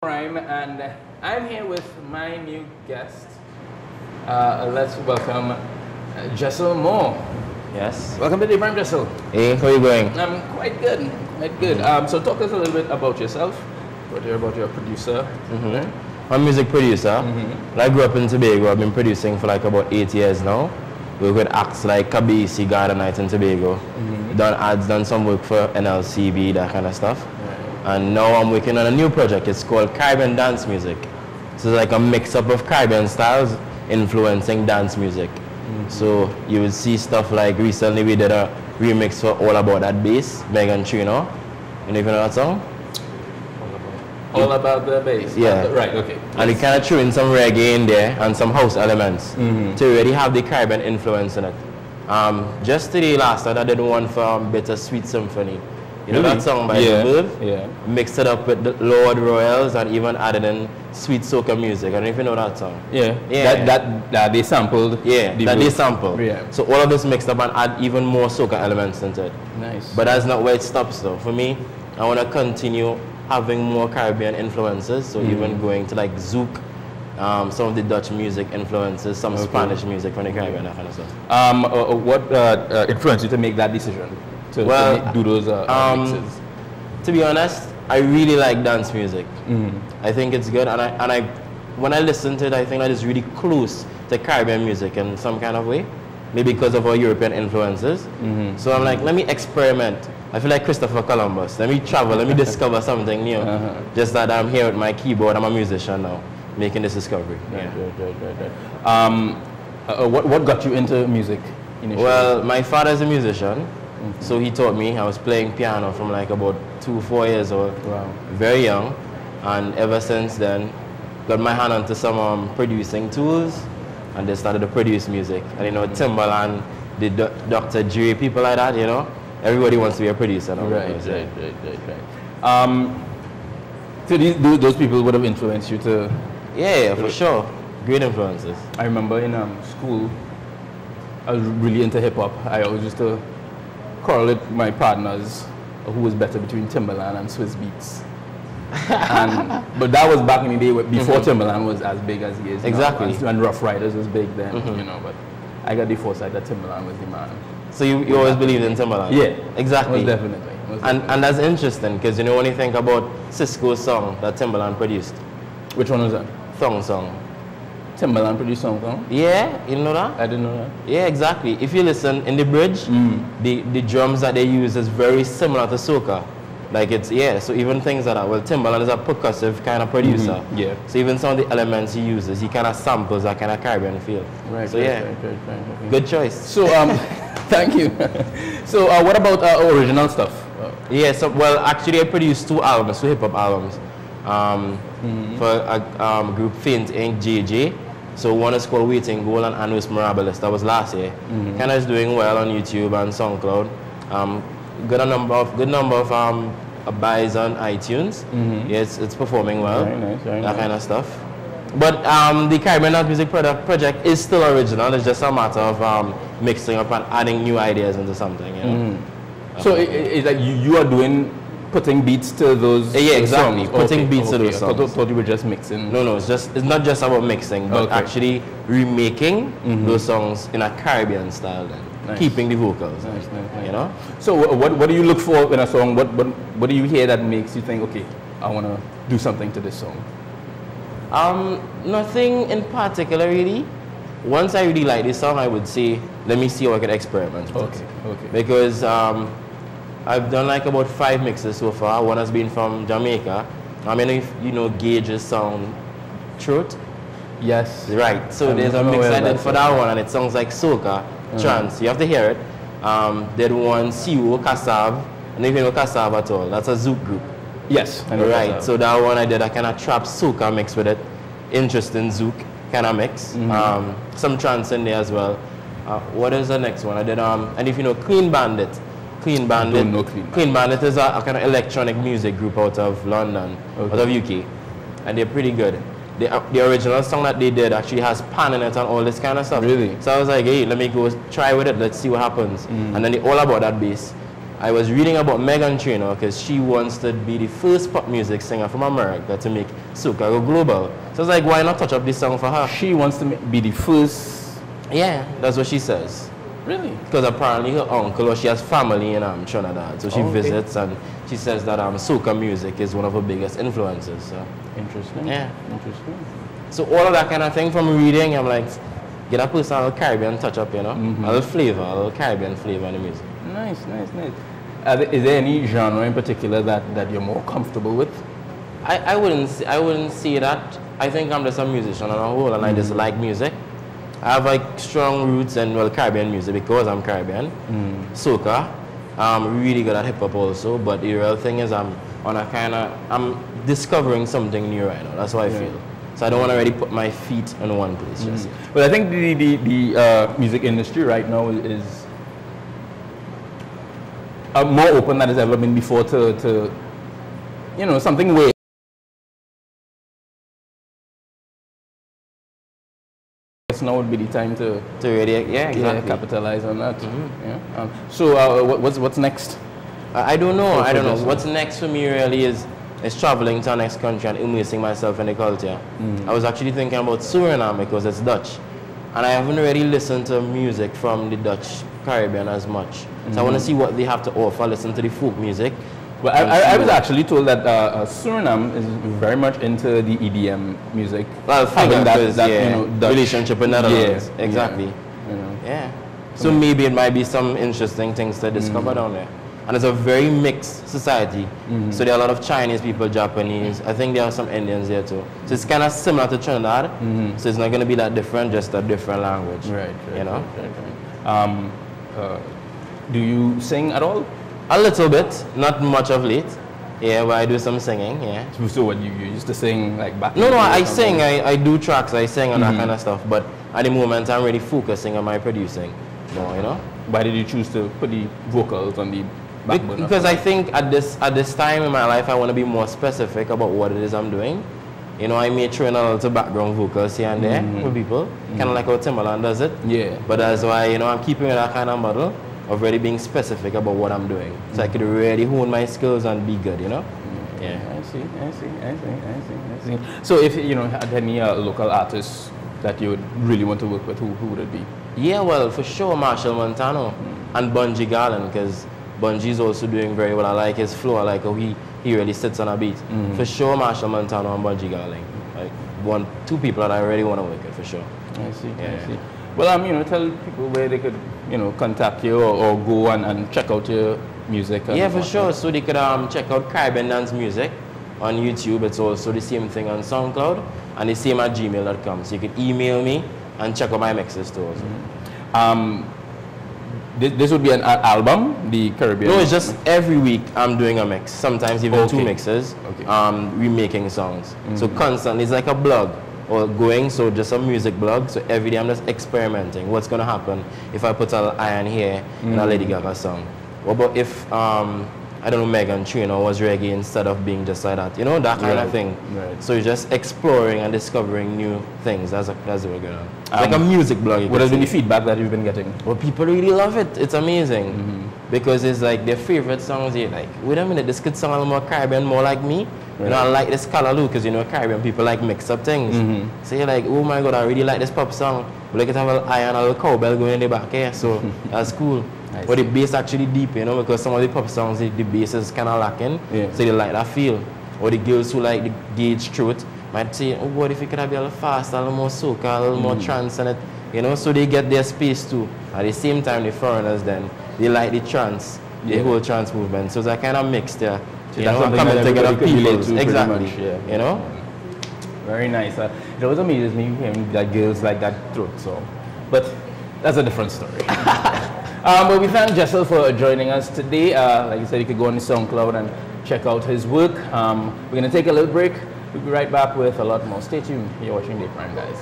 Prime, and I'm here with my new guest. Let's welcome Jessil Moore. Yes. Welcome to the Prime, Jessil. Hey, how are you going? I'm quite good, quite good. So talk us a little bit about yourself, about your producer. I'm a music producer. I grew up in Tobago. I've been producing for like about 8 years now. Work with acts like Kabisi, Garden Night in Tobago. Done ads, done some work for NLCB, that kind of stuff. And now I'm working on a new project. It's called Caribbean Dance Music. So it's like a mix-up of Caribbean styles influencing dance music. So you will see stuff like recently we did a remix for All About That Bass, Megan Trino. You know that song? All About the Bass. Yeah. Right, okay. And we kind of threw in some reggae in there and some house elements to really have the Caribbean influence in it. Just today, last night, I did one for Bittersweet Symphony. You know that song by The Verve? Yeah. Mixed it up with the Lord Royals and even added in sweet soca music. I don't even know that song. Yeah. That they sampled. Yeah, that they sampled. Yeah. So all of this mixed up and add even more soca elements into it. Nice. But that's not where it stops though. For me, I want to continue having more Caribbean influences. So even going to like Zouk, some of the Dutch music influences, some Spanish music from the Caribbean, that kind of stuff. What influenced you to make that decision? To do those mixes? To be honest, I really like dance music. I think it's good, and I when I listen to it, I think that it's really close to Caribbean music in some kind of way, maybe because of our European influences. So I'm like, let me experiment. I feel like Christopher Columbus. Let me travel. Let me discover something new. Just that I'm here with my keyboard. I'm a musician now, making this discovery. What got you into music initially? Well, my father's a musician. So he taught me. I was playing piano from like about 2-4 years old. Wow. Very young. And ever since then, got my hand onto some producing tools and they started to produce music. And you know, Timbaland, the Dr. Dre, people like that, you know. Everybody wants to be a producer now. Right. So those people would have influenced you to... Yeah, for sure. Great influences. I remember in school, I was really into hip-hop. I always used to correlate my partners who was better between Timbaland and Swiss Beats. But that was back in the day before Timbaland was as big as he is exactly now. And Rough Riders was big then, you know, but I got the foresight that Timbaland was the man. So you always believed in Timbaland? Yeah. Exactly. Most definitely. And that's interesting because you know when you think about Cisco's song that Timbaland produced. Which one was that? Thong Song. Timbaland produced song? Yeah, you know that? I didn't know that. Yeah, exactly. If you listen in the bridge, the drums that they use is very similar to soca. Like it's, so even things like that. Well, Timbaland is a percussive kind of producer. Yeah. So even some of the elements he uses, he kind of samples that kind of Caribbean feel. Right. So Right. good choice. So, thank you. So, what about original stuff? Yeah, so, well, actually I produced 2 albums, 2 hip-hop albums. For a group Faint Inc. JJ. So one is called Waiting Goal and Annus Mirabilis. That was last year. Kind of is doing well on YouTube and SoundCloud. Good number of buys on iTunes. Yes, it's performing well. Very nice, that kind of stuff. But the Caribbean Dance Music project is still original. It's just a matter of mixing up and adding new ideas into something. You know? So it's like you are putting beats to those exactly. songs. Putting beats to those songs. I thought you were just mixing. No, it's not just about mixing, but actually remaking those songs in a Caribbean style then. Keeping the vocals. Nice. You know? So what do you look for in a song? What do you hear that makes you think, okay, I want to do something to this song? Nothing in particular really. Once I really like this song, I would say, let me see how I can experiment with it. Okay. Because I've done like about 5 mixes so far. One has been from Jamaica. I mean, if you know Gage's song, Truth. Yes. Right. So there's a mix I did for that one, and it sounds like soca, trance. You have to hear it. Did one CO Kassav. I don't know if you know Kassav at all. That's a Zouk group. Yes. I know right. Kassav. So that one I did a kind of trap soca mix with it. Interesting Zouk kind of mix. Some trance in there as well. What is the next one? I did and if you know Clean Bandit. Clean Bandit. I don't know Clean Bandit is a kind of electronic music group out of London, out of UK, and they're pretty good. The original song that they did actually has pan in it and all this kind of stuff. Really? So I was like, hey, let me go try with it. Let's see what happens. And then All About That Bass I was reading about Meghan Trainor because she wants to be the first pop music singer from America to make soca go global. So I was like, why not touch up this song for her? She wants to be the first. Yeah, that's what she says. Really? Because apparently her uncle, or she has family in Trinidad, so she visits and she says that soca music is one of her biggest influences. So. Interesting. Yeah. Interesting. So all of that kind of thing from reading, I'm like, get a personal Caribbean touch up, you know? A little flavor, a little Caribbean flavor in the music. Nice, nice, nice. Is there any genre in particular that you're more comfortable with? I wouldn't say that. I think I'm just a musician on a whole, and I just like music. I have like strong roots in Caribbean music because I'm Caribbean. Soca, I'm really good at hip hop also. But the real thing is I'm discovering something new right now. That's how I feel. So I don't want to really put my feet in one place. Just yet. But I think the music industry right now is more open than it's ever been before to you know, something way. Now would be the time to really, exactly. capitalize on that. So what's next? I don't know. I don't know. What's next for me really is traveling to our next country and immersing myself in the culture. I was actually thinking about Suriname because it's Dutch, and I haven't really listened to music from the Dutch Caribbean as much. So I want to see what they have to offer. Listen to the folk music. Well, I was actually told that Suriname is very much into the EDM music. Well, having that you know, Dutch relationship with Netherlands. Yeah, exactly. Yeah, you know. Yeah. So maybe it might be some interesting things to discover down there. And it's a very mixed society. So there are a lot of Chinese people, Japanese. I think there are some Indians there too. So it's kind of similar to Trinidad. So it's not going to be that different, just a different language. Right. You know. Right. Do you sing at all? A little bit, not much of late. Yeah, but I do some singing, yeah. So what, you used to sing like back? No, I sing, I do tracks, I sing and that kind of stuff. But at the moment, I'm really focusing on my producing more, you know. Why did you choose to put the vocals on the back burner? Because I think at this time in my life, I want to be more specific about what it is I'm doing. You know, I may throw in a little background vocals here and there for people, kind of like how Timbaland does it. Yeah. But that's why, you know, I'm keeping that kind of model of really being specific about what I'm doing. So I could really hone my skills and be good, you know? Yeah. I see. So if you know had any local artists that you would really want to work with, who would it be? Yeah, well, for sure, Marshall Montano and Bungie Garland, because Bungie's also doing very well. I like his flow. I like how he really sits on a beat. For sure, Marshall Montano and Bungie Garland. Like two people that I really want to work with, for sure. I see. Well, you know, tell people where they could, you know, contact you or go and check out your music. Yeah, for sure. So they could check out Caribbean Dance Music on YouTube. It's also the same thing on SoundCloud and the same at gmail.com. So you could email me and check out my mixes too also. This would be an album, the Caribbean? No, it's just every week I'm doing a mix. Sometimes even two mixes, remaking songs. So constantly, it's like a blog. Or going, so just a music blog. So every day I'm just experimenting. What's gonna happen if I put an iron here in a Lady Gaga song? What about if I don't know, Meghan Trainor was reggae instead of being just like that? You know, that kind of thing. Right. So you're just exploring and discovering new things. That's what we're going on. Like a music blog. What has been the feedback that you've been getting? Well, people really love it. It's amazing because it's like their favorite songs. They're like, wait a minute, this could sound a little more Caribbean, more like me. Right. You know, I like this Callaloo because, you know, Caribbean people like mix up things. So you're like, oh my God, I really like this pop song. But like it have a little iron, a little cowbell going in the back here. So that's cool. But the bass actually deep, you know, because some of the pop songs, the bass is kind of lacking. So they like that feel. Or the girls who like the gauge throat might say, oh, what if it could have been a little faster, a little more soca, a little more trance in it. You know, so they get their space too. At the same time, the foreigners then, they like the trance, the whole trance movement. So it's a kind of mix there. So that's something coming together people. Exactly. You know? Very nice. It always amazes me hearing that girls like that throat song. But that's a different story. But we thank Jessil for joining us today. Like you said, you could go on the SoundCloud and check out his work. We're going to take a little break. We'll be right back with a lot more. Stay tuned. You're watching Day Prime, guys.